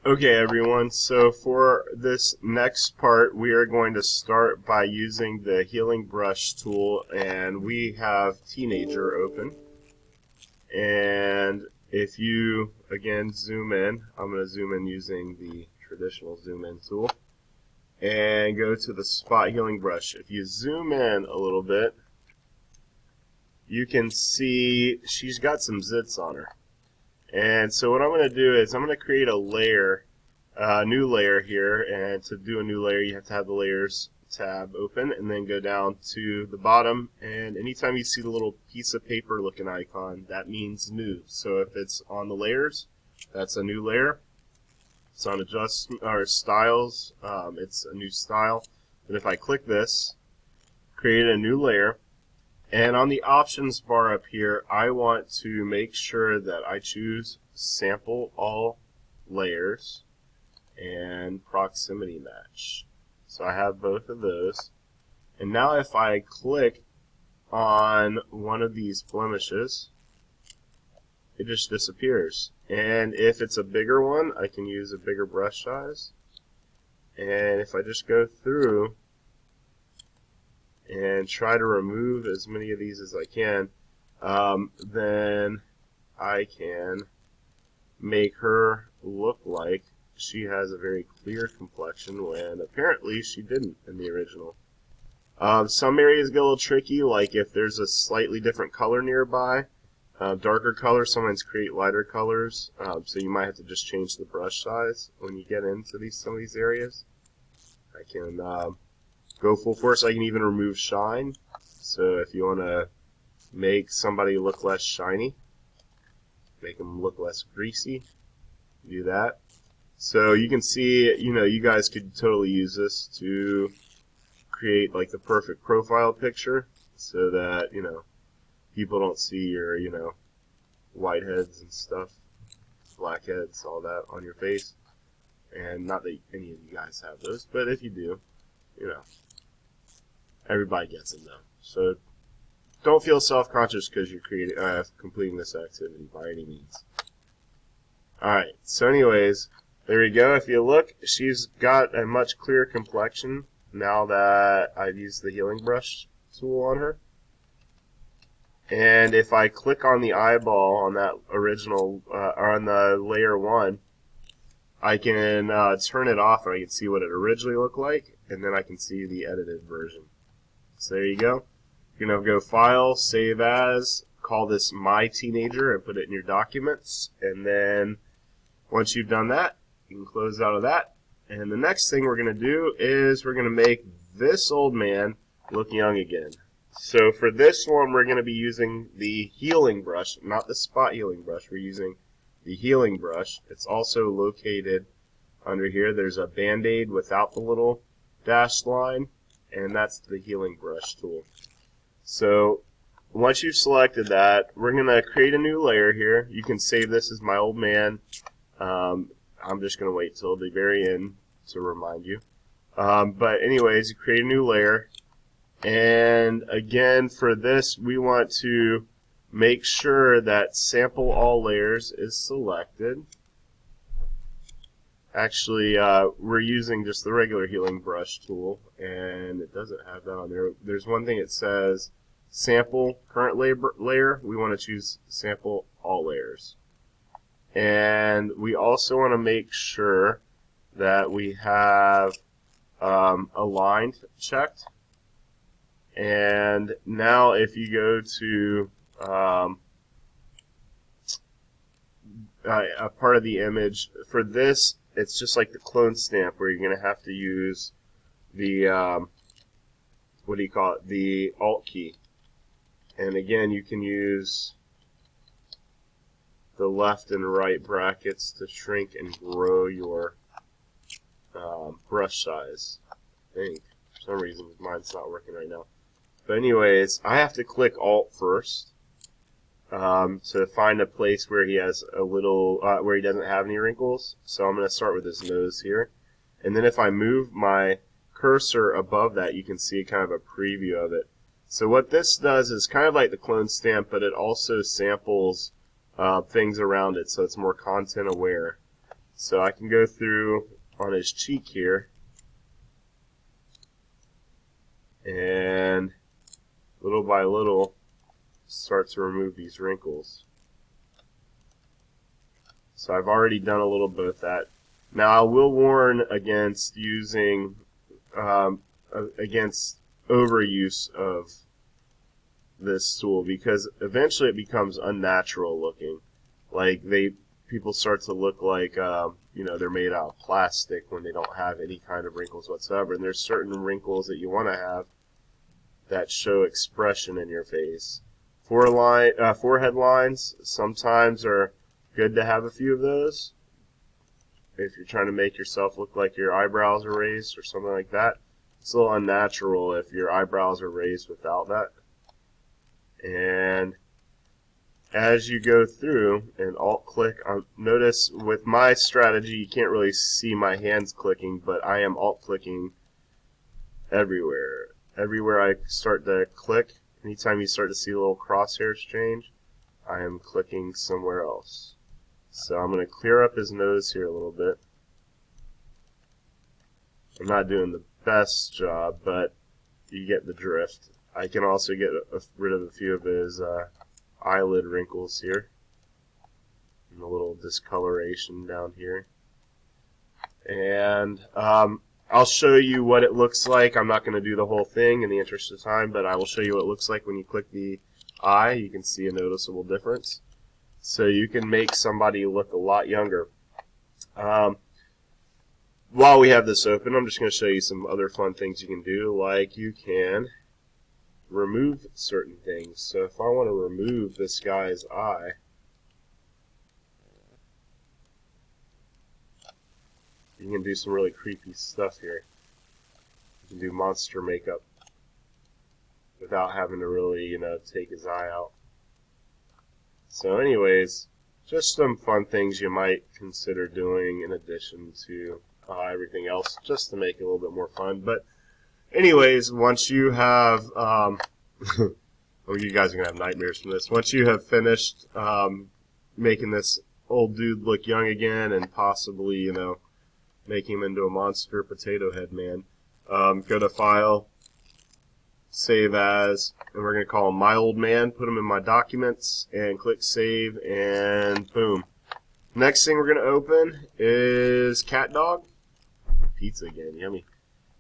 Okay, everyone, so for this next part, we are going to start by using the healing brush tool, and we have Teenager open. And if you, again, zoom in, I'm going to zoom in using the traditional zoom in tool, and go to the spot healing brush. If you zoom in a little bit, you can see she's got some zits on her. And so what I'm going to do is I'm going to create a layer, new layer here, and to do a new layer you have to have the layers tab open and then go down to the bottom, and anytime you see the little piece of paper looking icon, that means new. So if it's on the layers, that's a new layer. It's on adjustment or styles, it's a new style. And if I click this, create a new layer, and on the options bar up here, I want to make sure that I choose sample all layers and proximity match. So I have both of those. And now if I click on one of these blemishes, it just disappears. And if it's a bigger one, I can use a bigger brush size. And if I just go through and try to remove as many of these as I can, then I can make her look like she has a very clear complexion when apparently she didn't in the original. Some areas get a little tricky, like if there's a slightly different color nearby, darker colors sometimes create lighter colors, so you might have to just change the brush size when you get into some of these areas. I can go full force. I can even remove shine. So if you want to make somebody look less shiny, make them look less greasy, do that. So you can see, you guys could totally use this to create like the perfect profile picture so that, people don't see your, whiteheads and stuff, blackheads, all that on your face. And not that any of you guys have those, but if you do, everybody gets them though. So don't feel self-conscious because you're completing this activity by any means. Alright, so anyways, there you go. If you look, she's got a much clearer complexion now that I've used the healing brush tool on her. And if I click on the eyeball on that original, or on the layer 1, I can turn it off and I can see what it originally looked like, and then I can see the edited version. So there you go. You're going to go File, Save As, call this My Teenager, and put it in your documents. And then once you've done that, you can close out of that. And the next thing we're going to do is we're going to make this old man look young again. So for this one, we're going to be using the healing brush, not the spot healing brush. We're using the healing brush. It's also located under here. There's a Band-Aid without the little dashed line, and that's the healing brush tool. So once you've selected that, we're going to create a new layer here. You can save this as my old man. I'm just going to wait till the very end to remind you. But anyways, you create a new layer. And again, for this, we want to make sure that Sample All Layers is selected. Actually, we're using just the regular healing brush tool, and it doesn't have that on there. There's one thing it says Sample Current Layer. We want to choose Sample All Layers. And we also want to make sure that we have aligned checked. And now if you go to a part of the image, for this, it's just like the clone stamp where you're going to have to use the, the Alt key. And again, you can use the left and right brackets to shrink and grow your brush size. I think. For some reason, mine's not working right now. But anyways, I have to click Alt first to find a place where he has a little, where he doesn't have any wrinkles. So I'm going to start with his nose here. And then if I move my cursor above that, you can see kind of a preview of it. So what this does is kind of like the clone stamp, but it also samples things around it, so it's more content aware. So I can go through on his cheek here and little by little start to remove these wrinkles. So I've already done a little bit of that. Now I will warn against using against overuse of this tool, because eventually it becomes unnatural looking. Like people start to look like you know, they're made out of plastic when they don't have any kind of wrinkles whatsoever. And there's certain wrinkles that you want to have that show expression in your face. Forehead lines sometimes are good to have a few of those if you're trying to make yourself look like your eyebrows are raised or something like that. It's a little unnatural if your eyebrows are raised without that. And as you go through and alt-click, notice with my strategy you can't really see my hands clicking, but I am alt-clicking everywhere. Everywhere I start to click, anytime you start to see little crosshairs change, I am clicking somewhere else. So I'm going to clear up his nose here a little bit. I'm not doing the best job, but you get the drift. I can also get rid of a few of his eyelid wrinkles here, and a little discoloration down here. And I'll show you what it looks like. I'm not going to do the whole thing in the interest of time, but I will show you what it looks like when you click the eye. You can see a noticeable difference. So you can make somebody look a lot younger. While we have this open, I'm just going to show you some other fun things you can do, like you can remove certain things. So if I want to remove this guy's eye, you can do some really creepy stuff here. You can do monster makeup without having to really, you know, take his eye out. So anyways, just some fun things you might consider doing in addition to everything else, just to make it a little bit more fun. But anyways, once you have, oh, you guys are going to have nightmares from this. Once you have finished making this old dude look young again and possibly, you know, make him into a monster potato head man, go to File, Save As, and we're going to call him My Old Man, put him in my documents, and click Save, and boom. Next thing we're going to open is Cat Dog. Pizza again, yummy.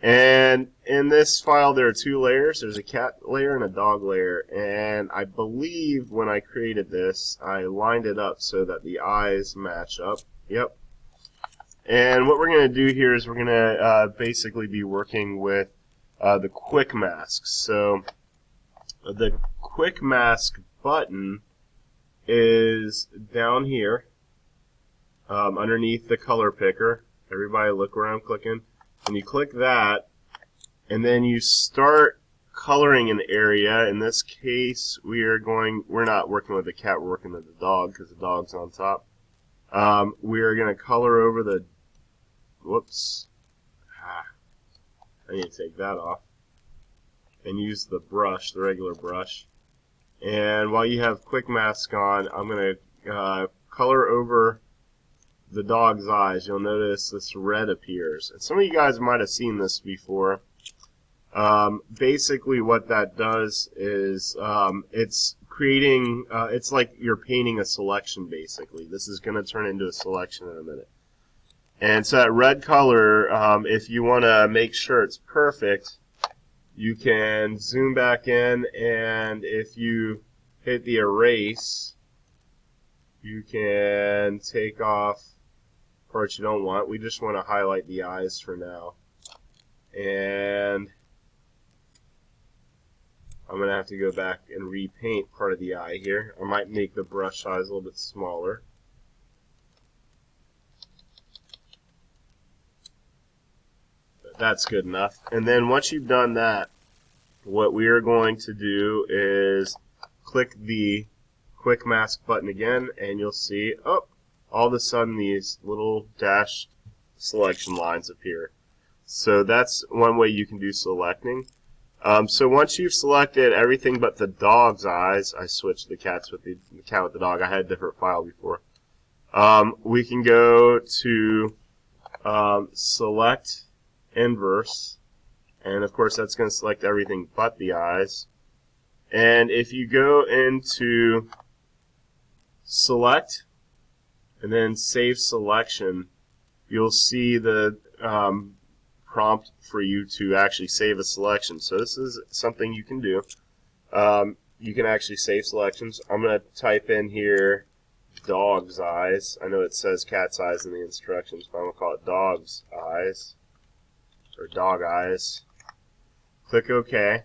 And in this file there are two layers. There's a cat layer and a dog layer. And I believe when I created this, I lined it up so that the eyes match up. Yep. And what we're going to do here is we're going to basically be working with the quick masks. So the quick mask button is down here underneath the color picker. Everybody look where I'm clicking. And you click that, and then you start coloring an area. In this case, we're not working with the cat, we're working with the dog because the dog's on top. We are going to color over the, whoops, I need to take that off, and use the brush, the regular brush. And while you have quick mask on, I'm going to color over the dog's eyes. You'll notice this red appears. And some of you guys might have seen this before. Basically what that does is it's creating, it's like you're painting a selection basically. This is going to turn into a selection in a minute. And so that red color, if you want to make sure it's perfect, you can zoom back in, and if you hit the erase, you can take off parts you don't want. We just want to highlight the eyes for now. And I'm going to have to go back and repaint part of the eye here. I might make the brush size a little bit smaller. But that's good enough. And then once you've done that, what we are going to do is click the quick mask button again, and you'll see, oh, all of a sudden these little dashed selection lines appear. So that's one way you can do selecting. So once you've selected everything but the dog's eyes, I switched the cat with the dog. I had a different file before. We can go to select inverse, and of course that's going to select everything but the eyes. And if you go into select and then save selection, you'll see the prompt for you to actually save a selection. So this is something you can do. You can actually save selections. I'm going to type in here dog's eyes. I know it says cat's eyes in the instructions, but I'm going to call it dog's eyes or dog eyes. Click OK.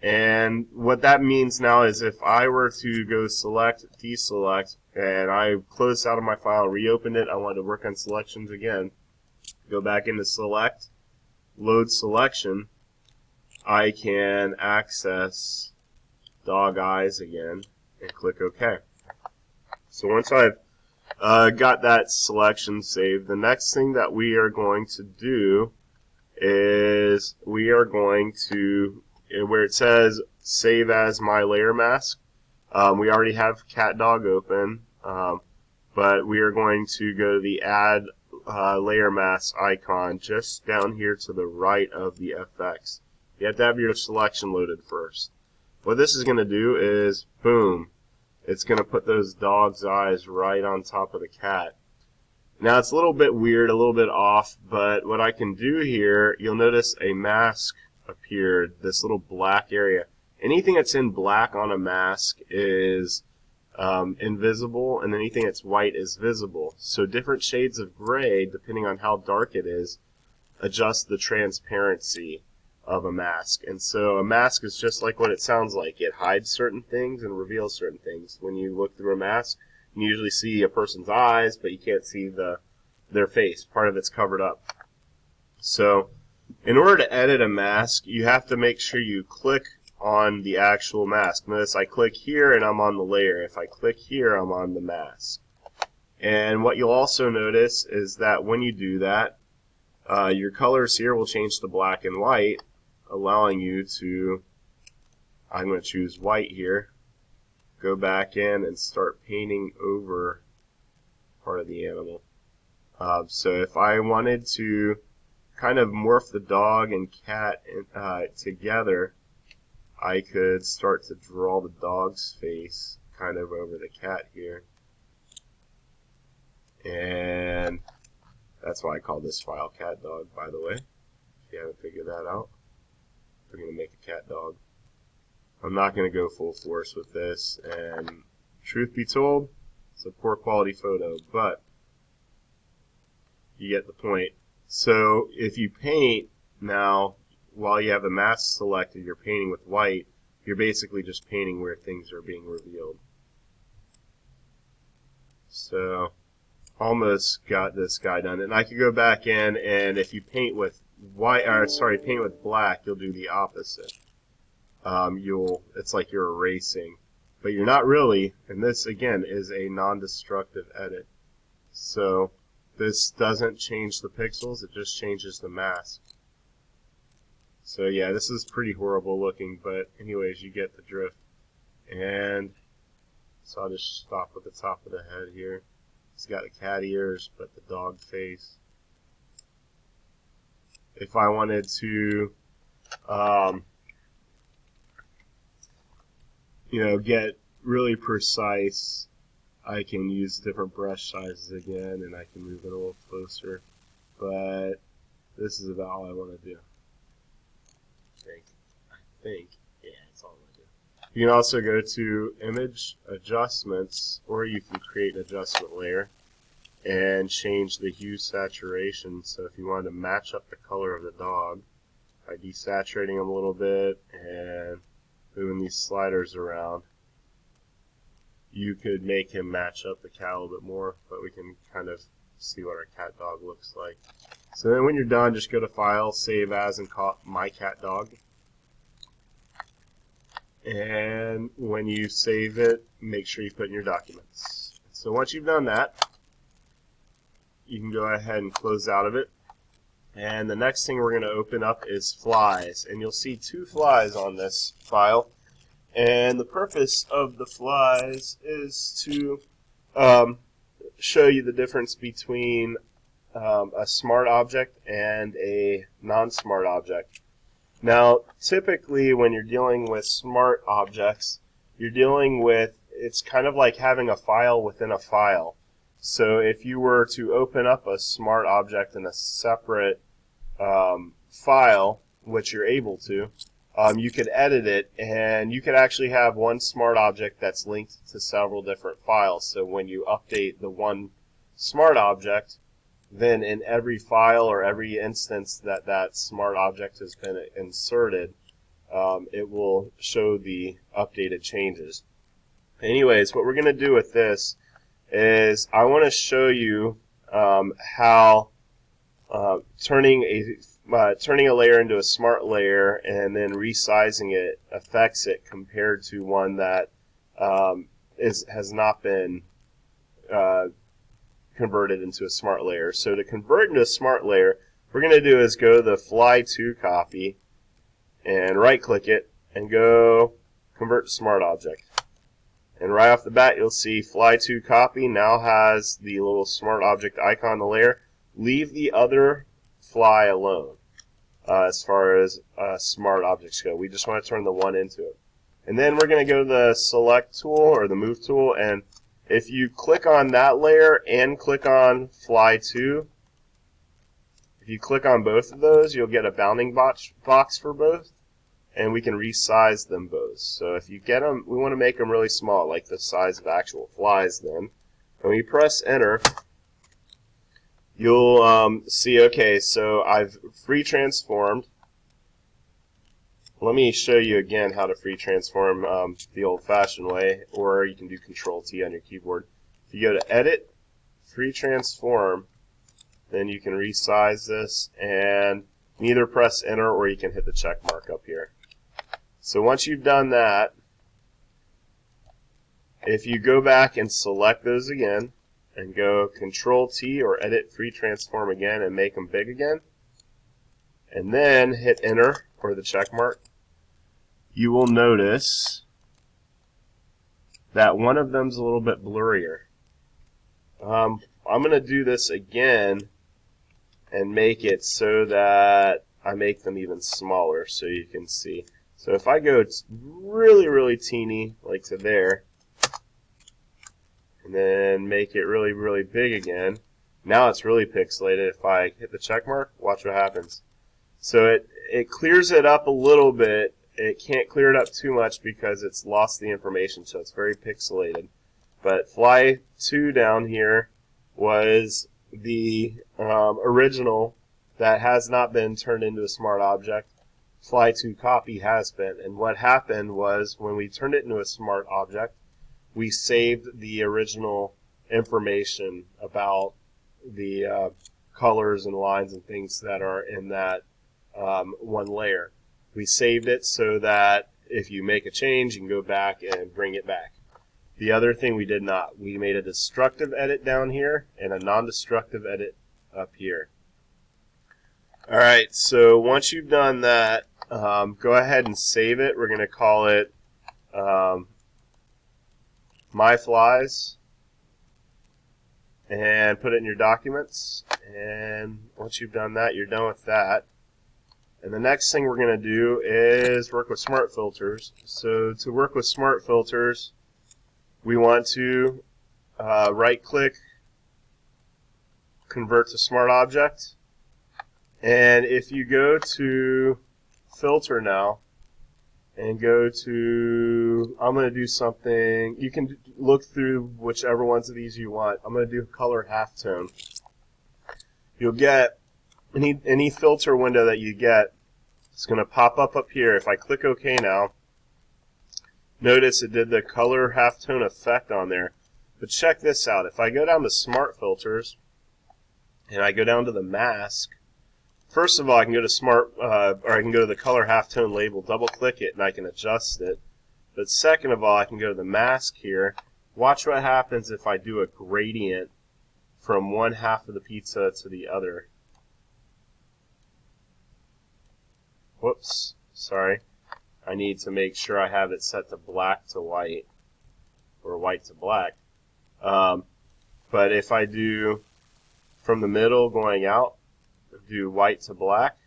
And what that means now is if I were to go select, deselect, and I closed out of my file, reopened it, I wanted to work on selections again, go back into select, load selection, I can access dog eyes again and click OK. So once I've got that selection saved, the next thing that we are going to do is we are going to, where it says save as my layer mask, we already have cat dog open, but we are going to go to the add layer mask icon just down here to the right of the FX. You have to have your selection loaded first. What this is going to do is, boom, it's going to put those dog's eyes right on top of the cat. Now it's a little bit weird, a little bit off, but what I can do here, you'll notice a mask appeared, this little black area. Anything that's in black on a mask is invisible, and anything that's white is visible. So different shades of gray, depending on how dark it is, adjust the transparency of a mask. And so a mask is just like what it sounds like. It hides certain things and reveals certain things. When you look through a mask, you usually see a person's eyes, but you can't see their face. Part of it's covered up. So in order to edit a mask, you have to make sure you click on the actual mask. Notice I click here and I'm on the layer. If I click here, I'm on the mask. And what you'll also notice is that when you do that, your colors here will change to black and white, allowing you to, I'm going to choose white here, go back in and start painting over part of the animal. So if I wanted to kind of morph the dog and cat together, I could start to draw the dog's face kind of over the cat here. And that's why I call this file cat dog, by the way, if you haven't figured that out. We're going to make a cat dog. I'm not going to go full force with this, and truth be told, it's a poor quality photo, but you get the point. So if you paint now, while you have the mask selected, you're painting with white, you're basically just painting where things are being revealed. So almost got this guy done. And I could go back in, and if you paint with white, or sorry, paint with black, you'll do the opposite. It's like you're erasing, but you're not really. And this again is a non-destructive edit. So this doesn't change the pixels; it just changes the mask. So yeah, this is pretty horrible looking, but anyways, you get the drift. And so I'll just stop at the top of the head here. It's got the cat ears, but the dog face. If I wanted to, get really precise, I can use different brush sizes again, and I can move it a little closer. But this is about all I want to do. I think, yeah, that's all I'm going to do. You can also go to Image Adjustments, or you can create an adjustment layer and change the hue saturation. So if you wanted to match up the color of the dog by desaturating them a little bit and moving these sliders around, you could make him match up the cat a little bit more, but we can kind of see what our cat dog looks like. So then when you're done, just go to File, Save As, and call it My Cat Dog. And when you save it, make sure you put in your documents. So once you've done that, you can go ahead and close out of it. And the next thing we're going to open up is flies. And you'll see 2 flies on this file. And the purpose of the flies is to show you the difference between a smart object and a non-smart object. Now, typically when you're dealing with smart objects, you're dealing with, it's kind of like having a file within a file. So if you were to open up a smart object in a separate file, which you're able to, you could edit it, and you could actually have one smart object that's linked to several different files. So when you update the one smart object, then in every file or every instance that that smart object has been inserted, it will show the updated changes. Anyways, what we're going to do with this is I want to show you how turning a layer into a smart layer and then resizing it affects it compared to one that has not been converted into a smart layer. So to convert into a smart layer, what we're going to do is go to the Fly to copy and right click it and go convert to smart object. And right off the bat you'll see Fly to copy now has the little smart object icon on the layer. Leave the other fly alone as far as smart objects go. We just want to turn the one into it. And then we're going to go to the select tool or the move tool, and if you click on that layer and click on Fly to, if you click on both of those, you'll get a bounding box for both, and we can resize them both. So if you get them, we want to make them really small, like the size of actual flies then. When you press enter, you'll see, okay, so I've free transformed. Let me show you again how to free transform the old-fashioned way, or you can do Control-T on your keyboard. If you go to Edit, Free Transform, then you can resize this, and you can either press Enter or you can hit the check mark up here. So once you've done that, if you go back and select those again, and go Control-T or Edit, Free Transform again, and make them big again, and then hit Enter or the check mark, you will notice that one of them's a little bit blurrier. I'm going to do this again and make it so that I make them even smaller so you can see. So if I go really, really teeny, like to there, and then make it really, really big again, now it's really pixelated. If I hit the check mark, watch what happens. So it clears it up a little bit. It can't clear it up too much because it's lost the information, so it's very pixelated. But Fly to down here was the original that has not been turned into a smart object. Fly to copy has been. And what happened was when we turned it into a smart object, we saved the original information about the colors and lines and things that are in that one layer. We saved it so that if you make a change, you can go back and bring it back. The other thing we did not. We made a destructive edit down here and a non-destructive edit up here. Alright, so once you've done that, go ahead and save it. We're going to call it My Flies, and put it in your documents. And once you've done that, you're done with that. And the next thing we're going to do is work with smart filters. So to work with smart filters, we want to right-click, convert to smart object. And if you go to filter now and go to, I'm going to do something, you can look through whichever ones of these you want. I'm going to do color halftone. You'll get any filter window that you get, it's going to pop up here. If I click OK now, notice it did the color halftone effect on there. But check this out. If I go down to Smart Filters and I go down to the mask, first of all, I can go to I can go to the color halftone label, double click it, and I can adjust it. But second of all, I can go to the mask here. Watch what happens if I do a gradient from one half of the pizza to the other. Whoops, sorry. I need to make sure I have it set to black to white, or white to black. But if I do from the middle going out, do white to black,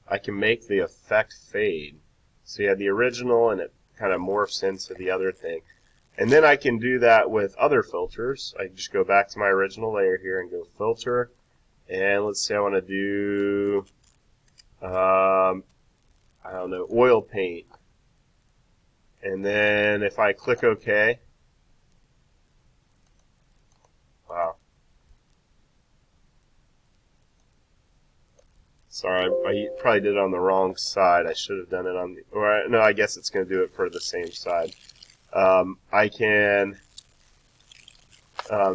I can make the effect fade. So you have the original and it kind of morphs into the other thing. And then I can do that with other filters. I can just go back to my original layer here and go filter. And let's say I want to do, I don't know, oil paint. And then if I click OK, wow. Sorry, I probably did it on the wrong side. I should have done it on the, or no, I guess it's going to do it for the same side. I can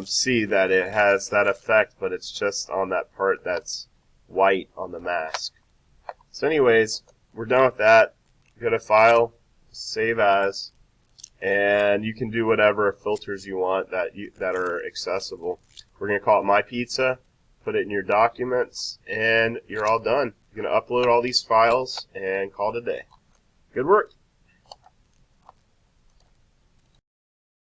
see that it has that effect, but it's just on that part that's white on the mask. So anyways, we're done with that. Go to File, Save As, and you can do whatever filters you want that are accessible. We're going to call it My Pizza, put it in your documents, and you're all done. You're going to upload all these files and call it a day. Good work.